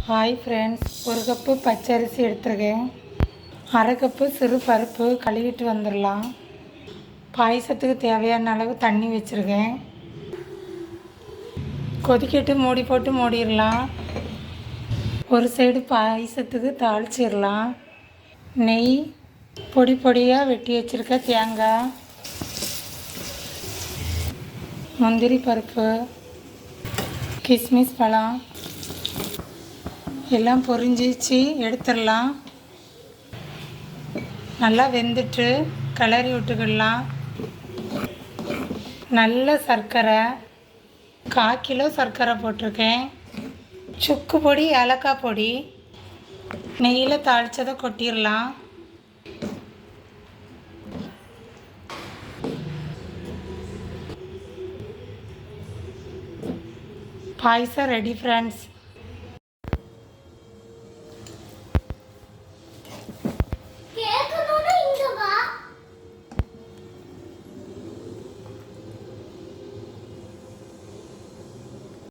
Hi friends, ஒரு cup பச்சரிசி எடுத்துருக்கேன். அரை கப்பு சிறு பருப்பு கழுவிட்டு வந்துடலாம். பாயசத்துக்கு தேவையான அளவு தண்ணி வச்சுருக்கேன். கொதிக்கட்டு மூடி போட்டு மூடிடலாம். ஒரு சைடு பாயசத்துக்கு தாளிச்சிடலாம். நெய், பொடி பொடியாக வெட்டி வச்சுருக்க தேங்காய், முந்திரி பருப்பு, கிஸ்மிஸ் பழம் எல்லாம் பொரிஞ்சிச்சு எடுத்துடலாம். நல்லா வெந்துட்டு கிளறி விட்டுக்கிடலாம். நல்ல சர்க்கரை, 1/4 கிலோ சர்க்கரை போட்டிருக்கேன். சுக்கு பொடி, ஏலக்காய் பொடி, நெய்யில் தாளித்ததை கொட்டிடலாம். பாயசம் ரெடி ஃப்ரெண்ட்ஸ்.